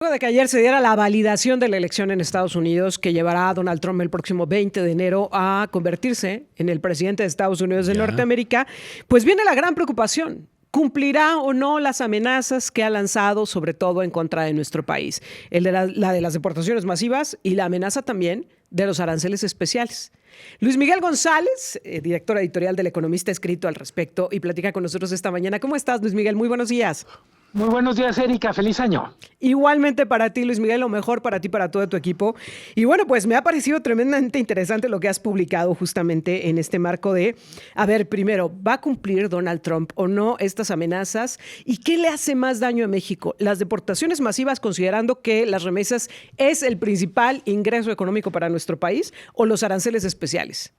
Luego de que ayer se diera la validación de la elección en Estados Unidos que llevará a Donald Trump el próximo 20 de enero a convertirse en el presidente de Estados Unidos de Norteamérica, pues viene la gran preocupación. ¿Cumplirá o no las amenazas que ha lanzado, sobre todo en contra de nuestro país? La de las deportaciones masivas y la amenaza también de los aranceles especiales. Luis Miguel González, director editorial del Economista, ha escrito al respecto y platica con nosotros esta mañana. ¿Cómo estás, Luis Miguel? Muy buenos días. Muy buenos días, Erika. Feliz año. Igualmente para ti, Luis Miguel, lo mejor para ti, para todo tu equipo. Y bueno, pues me ha parecido tremendamente interesante lo que has publicado justamente en este marco de, a ver, primero, ¿va a cumplir Donald Trump o no estas amenazas? ¿Y qué le hace más daño a México? ¿Las deportaciones masivas, considerando que las remesas es el principal ingreso económico para nuestro país, o los aranceles especiales?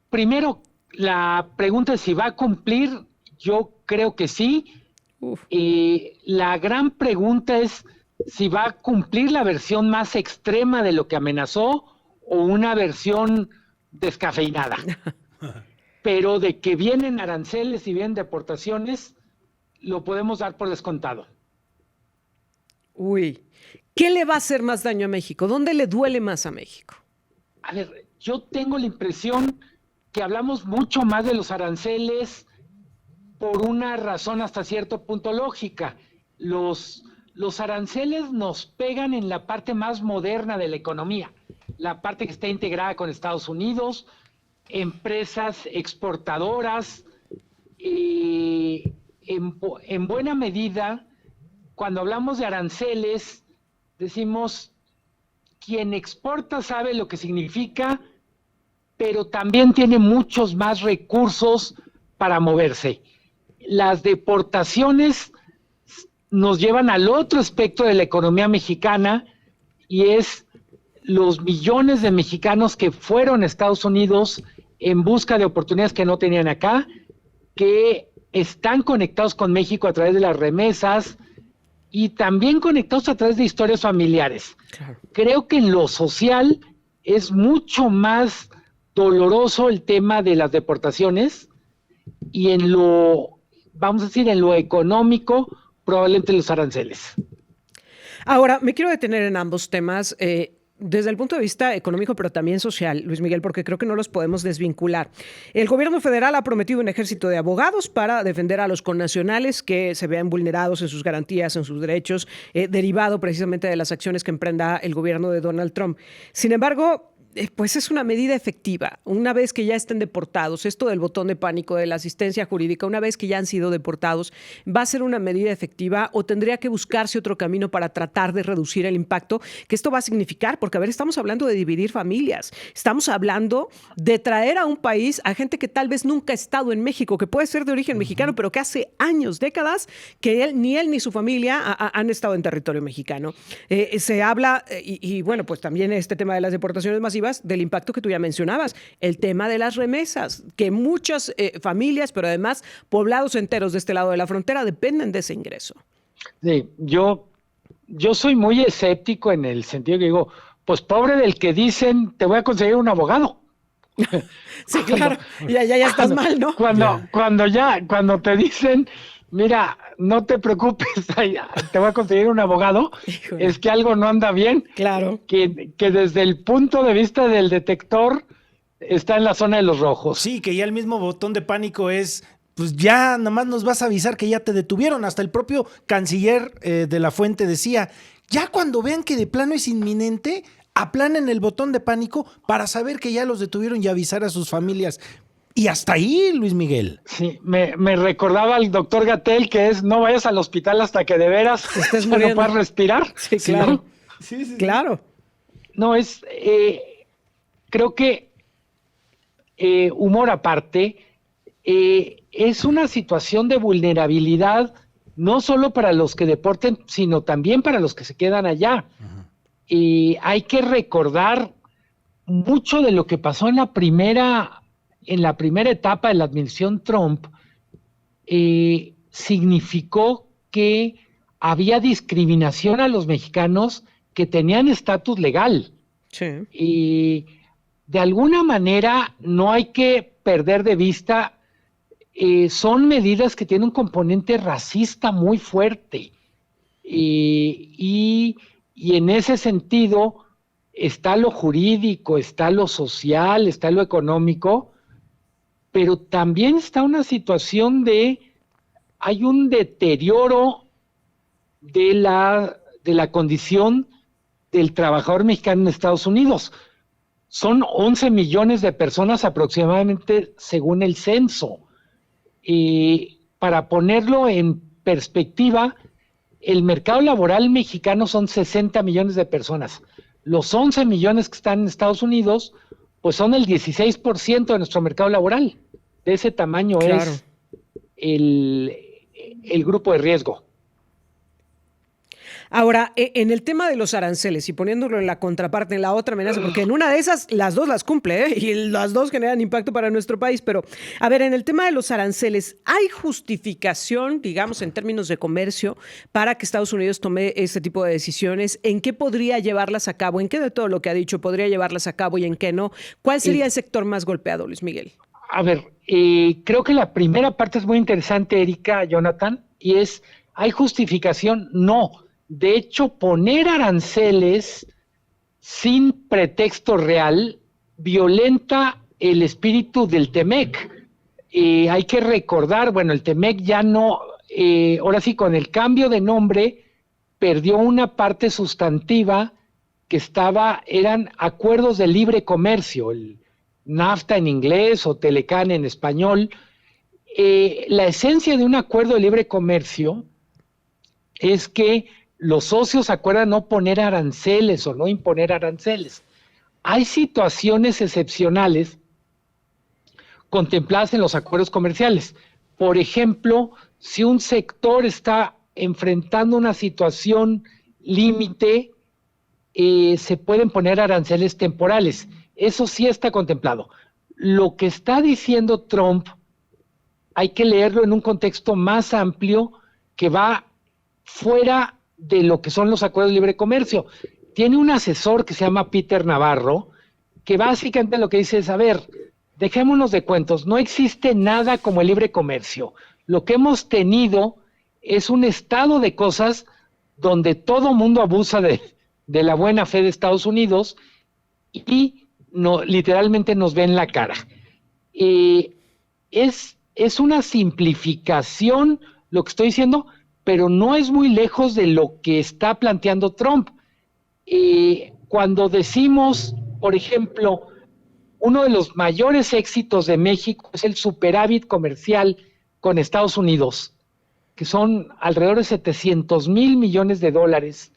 Primero, la pregunta es si va a cumplir. Yo creo que sí. La gran pregunta es si va a cumplir la versión más extrema de lo que amenazó o una versión descafeinada. Pero de que vienen aranceles y vienen deportaciones, lo podemos dar por descontado. ¿Qué le va a hacer más daño a México? ¿Dónde le duele más a México? A ver, yo tengo la impresión que hablamos mucho más de los aranceles por una razón hasta cierto punto lógica. Los aranceles nos pegan en la parte más moderna de la economía, la parte que está integrada con Estados Unidos, empresas exportadoras. En buena medida, cuando hablamos de aranceles, decimos, quien exporta sabe lo que significa, pero también tiene muchos más recursos para moverse. Las deportaciones nos llevan al otro aspecto de la economía mexicana, y es los millones de mexicanos que fueron a Estados Unidos en busca de oportunidades que no tenían acá, que están conectados con México a través de las remesas y también conectados a través de historias familiares. Claro. Creo que en lo social es mucho más doloroso el tema de las deportaciones, y en lo, vamos a decir, en lo económico, probablemente los aranceles. Ahora, me quiero detener en ambos temas, desde el punto de vista económico, pero también social, Luis Miguel, porque creo que no los podemos desvincular. El gobierno federal ha prometido un ejército de abogados para defender a los connacionales que se vean vulnerados en sus garantías, en sus derechos, derivado precisamente de las acciones que emprenda el gobierno de Donald Trump. Sin embargo, pues es una medida efectiva. Una vez que ya estén deportados, esto del botón de pánico, de la asistencia jurídica, una vez que ya han sido deportados, ¿va a ser una medida efectiva o tendría que buscarse otro camino para tratar de reducir el impacto que esto va a significar? Porque, a ver, estamos hablando de dividir familias, estamos hablando de traer a un país a gente que tal vez nunca ha estado en México, que puede ser de origen mexicano, pero que hace años, décadas, que ni él ni su familia han estado en territorio mexicano. Se habla, y bueno, pues también este tema de las deportaciones masivas, del impacto que tú ya mencionabas, el tema de las remesas, que muchas familias, pero además poblados enteros de este lado de la frontera dependen de ese ingreso. Sí, yo soy muy escéptico en el sentido que digo, pues pobre del que dicen, te voy a conseguir un abogado. Sí, claro, ya estás mal, ¿no? Cuando te dicen, mira, no te preocupes, te voy a conseguir un abogado, híjole, es que algo no anda bien. Claro. Que desde el punto de vista del detector está en la zona de los rojos. Sí, que ya el mismo botón de pánico es, pues ya nomás nos vas a avisar que ya te detuvieron. Hasta el propio canciller de la Fuente decía, ya cuando vean que de plano es inminente, aplanen el botón de pánico para saber que ya los detuvieron y avisar a sus familias. Y hasta ahí, Luis Miguel. Sí, me recordaba al doctor Gatell, que es, no vayas al hospital hasta que de veras estés no puedas respirar. Sí, claro. ¿No? Sí. Claro. No, creo que, humor aparte, es una situación de vulnerabilidad, no solo para los que deporten, sino también para los que se quedan allá. Y hay que recordar mucho de lo que pasó en la primera etapa de la administración Trump. Significó que había discriminación a los mexicanos que tenían estatus legal. Sí. Y de alguna manera no hay que perder de vista, son medidas que tienen un componente racista muy fuerte. Y en ese sentido está lo jurídico, está lo social, está lo económico, pero también está una situación hay un deterioro de la condición del trabajador mexicano en Estados Unidos. Son 11 millones de personas aproximadamente según el censo. Y para ponerlo en perspectiva, el mercado laboral mexicano son 60 millones de personas. Los 11 millones que están en Estados Unidos, pues son el 16% de nuestro mercado laboral. De ese tamaño Claro. es el grupo de riesgo. Ahora, en el tema de los aranceles y poniéndolo en la contraparte, en la otra amenaza, porque en una de esas las dos las cumple, ¿eh? Y las dos generan impacto para nuestro país, pero a ver, en el tema de los aranceles, ¿hay justificación, digamos, en términos de comercio, para que Estados Unidos tome este tipo de decisiones? ¿En qué podría llevarlas a cabo? ¿En qué de todo lo que ha dicho podría llevarlas a cabo y en qué no? ¿Cuál sería el sector más golpeado, Luis Miguel? A ver, creo que la primera parte es muy interesante, Erika, Jonathan, y es, ¿hay justificación? No. De hecho, poner aranceles sin pretexto real violenta el espíritu del TEMEC. Hay que recordar, bueno, el TEMEC ya no, ahora sí, con el cambio de nombre, perdió una parte sustantiva que eran acuerdos de libre comercio, el NAFTA en inglés o Telecan en español. La esencia de un acuerdo de libre comercio es que los socios acuerdan no poner aranceles o no imponer aranceles. Hay situaciones excepcionales contempladas en los acuerdos comerciales. Por ejemplo, si un sector está enfrentando una situación límite, se pueden poner aranceles temporales. Eso sí está contemplado. Lo que está diciendo Trump hay que leerlo en un contexto más amplio que va fuera de lo que son los acuerdos de libre comercio. Tiene un asesor que se llama Peter Navarro, que básicamente lo que dice es, a ver, dejémonos de cuentos, no existe nada como el libre comercio. Lo que hemos tenido es un estado de cosas donde todo mundo abusa de la buena fe de Estados Unidos y literalmente nos ven la cara. Es una simplificación lo que estoy diciendo, pero no es muy lejos de lo que está planteando Trump. Cuando decimos, por ejemplo, uno de los mayores éxitos de México es el superávit comercial con Estados Unidos, que son alrededor de 700,000 millones de dólares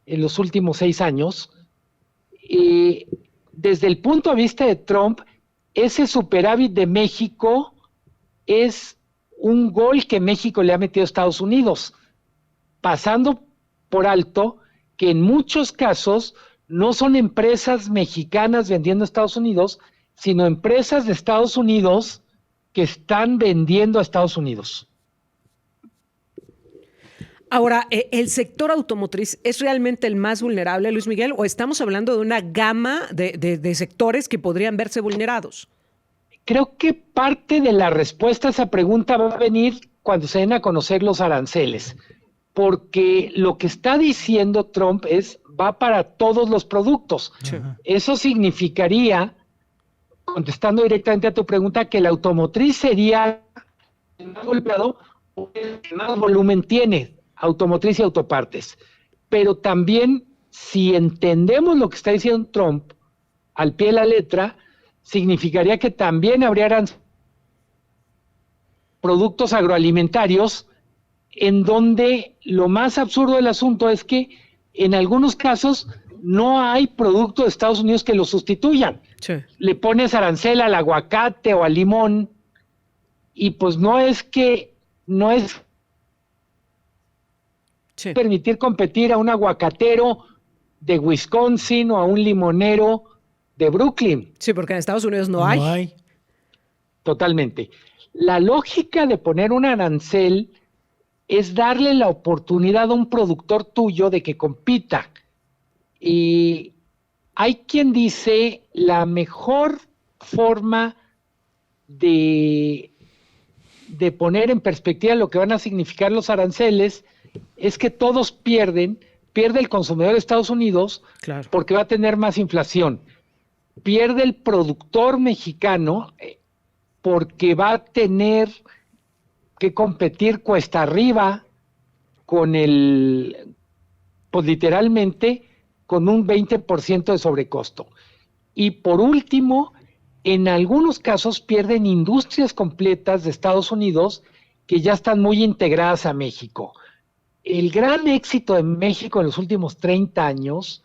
en los últimos 6 años. Desde el punto de vista de Trump, ese superávit de México es un gol que México le ha metido a Estados Unidos, pasando por alto que en muchos casos no son empresas mexicanas vendiendo a Estados Unidos, sino empresas de Estados Unidos que están vendiendo a Estados Unidos. Ahora, ¿el sector automotriz es realmente el más vulnerable, Luis Miguel, o estamos hablando de una gama de sectores que podrían verse vulnerados? Creo que parte de la respuesta a esa pregunta va a venir cuando se den a conocer los aranceles, porque lo que está diciendo Trump va para todos los productos. Sí. Eso significaría, contestando directamente a tu pregunta, que la automotriz sería el más golpeado porque el que más volumen tiene, automotriz y autopartes. Pero también, si entendemos lo que está diciendo Trump al pie de la letra, significaría que también habrían productos agroalimentarios en donde lo más absurdo del asunto es que en algunos casos no hay producto de Estados Unidos que lo sustituyan. Sí. Le pones arancel al aguacate o al limón y pues no es sí. Permitir competir a un aguacatero de Wisconsin o a un limonero de Brooklyn. Sí, porque en Estados Unidos no hay. Totalmente. La lógica de poner un arancel es darle la oportunidad a un productor tuyo de que compita. Y hay quien dice la mejor forma de poner en perspectiva lo que van a significar los aranceles es que todos pierden. Pierde el consumidor de Estados Unidos, claro, porque va a tener más inflación. Pierde el productor mexicano porque va a tener que competir cuesta arriba con pues literalmente con un 20% de sobrecosto. Y por último, en algunos casos pierden industrias completas de Estados Unidos que ya están muy integradas a México. El gran éxito de México en los últimos 30 años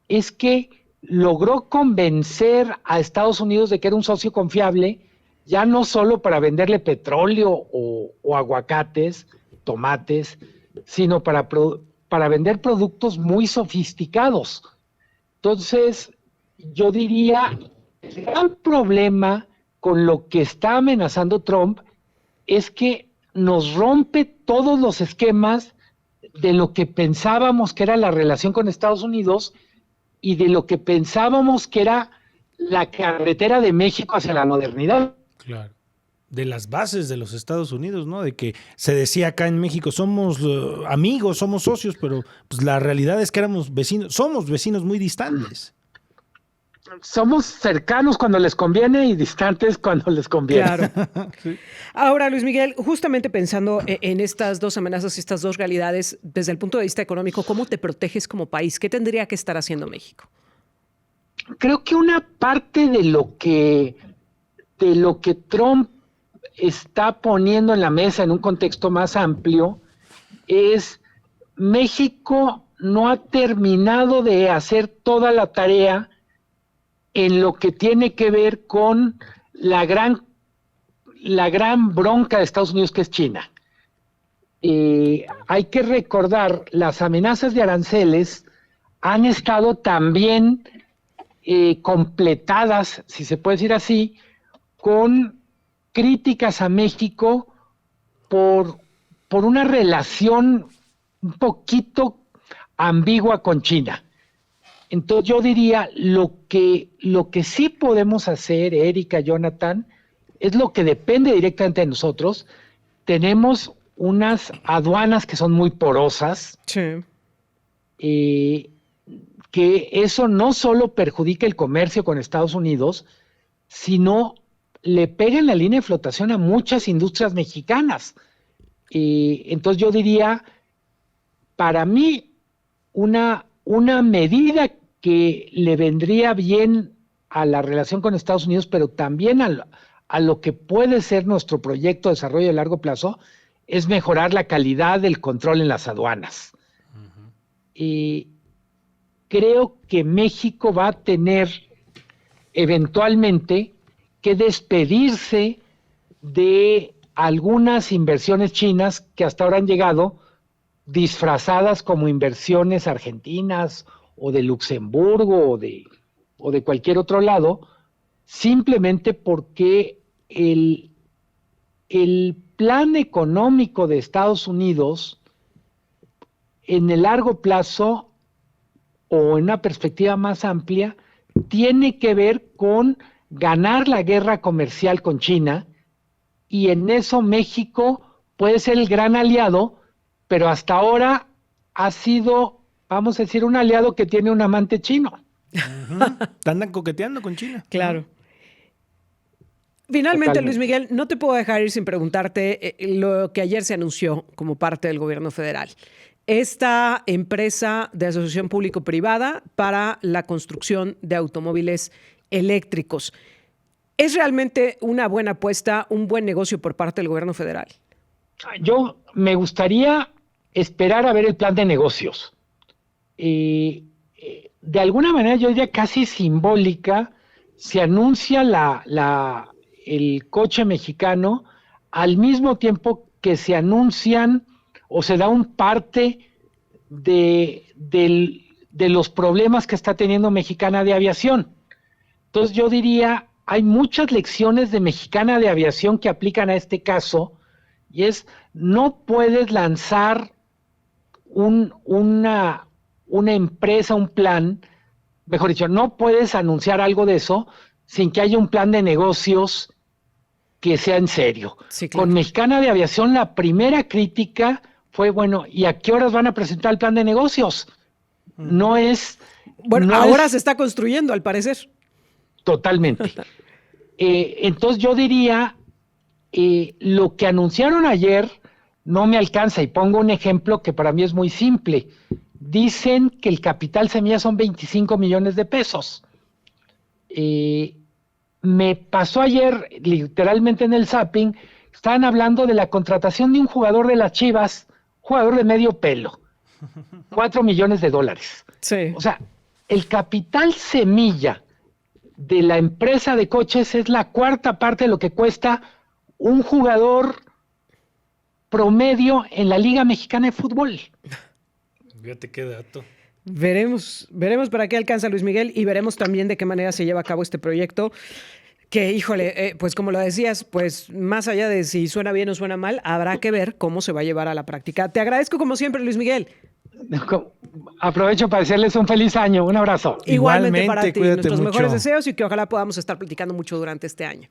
es que logró convencer a Estados Unidos de que era un socio confiable, ya no solo para venderle petróleo o aguacates, tomates, sino para vender productos muy sofisticados. Entonces, yo diría, el gran problema con lo que está amenazando Trump es que nos rompe todos los esquemas de lo que pensábamos que era la relación con Estados Unidos y de lo que pensábamos que era la carretera de México hacia la modernidad. Claro. De las bases de los Estados Unidos, ¿no? De que se decía acá en México, somos amigos, somos socios, pero pues la realidad es que somos vecinos muy distantes. Somos cercanos cuando les conviene y distantes cuando les conviene. Claro. Sí. Ahora, Luis Miguel, justamente pensando en estas dos amenazas y estas dos realidades, desde el punto de vista económico, ¿cómo te proteges como país? ¿Qué tendría que estar haciendo México? Creo que una parte de lo que Trump está poniendo en la mesa en un contexto más amplio es México no ha terminado de hacer toda la tarea en lo que tiene que ver con la gran bronca de Estados Unidos, que es China. Hay que recordar, las amenazas de aranceles han estado también completadas, si se puede decir así, con críticas a México por una relación un poquito ambigua con China. Entonces yo diría, lo que sí podemos hacer, Erika, Jonathan, es lo que depende directamente de nosotros. Tenemos unas aduanas que son muy porosas, sí, que eso no solo perjudica el comercio con Estados Unidos, sino le pega en la línea de flotación a muchas industrias mexicanas. Entonces yo diría, para mí, una medida que le vendría bien a la relación con Estados Unidos, pero también a lo que puede ser nuestro proyecto de desarrollo de largo plazo, es mejorar la calidad del control en las aduanas. Creo que México va a tener eventualmente que despedirse de algunas inversiones chinas que hasta ahora han llegado disfrazadas como inversiones argentinas o de Luxemburgo o de cualquier otro lado, simplemente porque el plan económico de Estados Unidos en el largo plazo o en una perspectiva más amplia tiene que ver con ganar la guerra comercial con China, y en eso México puede ser el gran aliado, pero hasta ahora ha sido, vamos a decir, un aliado que tiene un amante chino. Andan coqueteando con China. Claro. Finalmente, Totalmente. Luis Miguel, no te puedo dejar ir sin preguntarte lo que ayer se anunció como parte del gobierno federal. Esta empresa de asociación público-privada para la construcción de automóviles eléctricos. ¿Es realmente una buena apuesta, un buen negocio por parte del gobierno federal? Yo me gustaría esperar a ver el plan de negocios. De alguna manera, yo diría casi simbólica, se anuncia el coche mexicano al mismo tiempo que se anuncian o se da un parte de los problemas que está teniendo Mexicana de Aviación. Entonces yo diría, hay muchas lecciones de Mexicana de Aviación que aplican a este caso, y es, no puedes lanzar una empresa, un plan, mejor dicho, no puedes anunciar algo de eso sin que haya un plan de negocios que sea en serio. Sí, claro. Con Mexicana de Aviación, la primera crítica fue, bueno, ¿y a qué horas van a presentar el plan de negocios? No es... Bueno, no ahora es- se está construyendo, al parecer. Totalmente. Entonces yo diría, lo que anunciaron ayer no me alcanza, y pongo un ejemplo que para mí es muy simple. Dicen que el capital semilla son 25 millones de pesos. Me pasó ayer, literalmente en el zapping, estaban hablando de la contratación de un jugador de las Chivas, jugador de medio pelo, 4 millones de dólares. Sí. O sea, el capital semilla de la empresa de coches es la cuarta parte de lo que cuesta un jugador promedio en la Liga Mexicana de Fútbol. Fíjate qué dato. Veremos para qué alcanza Luis Miguel y veremos también de qué manera se lleva a cabo este proyecto. Que, híjole, pues como lo decías, pues más allá de si suena bien o suena mal, habrá que ver cómo se va a llevar a la práctica. Te agradezco como siempre, Luis Miguel. Aprovecho para desearles un feliz año. Un abrazo. Igualmente para ti. Cuídate Nuestros mucho. mejores deseos y que ojalá podamos estar platicando mucho durante este año.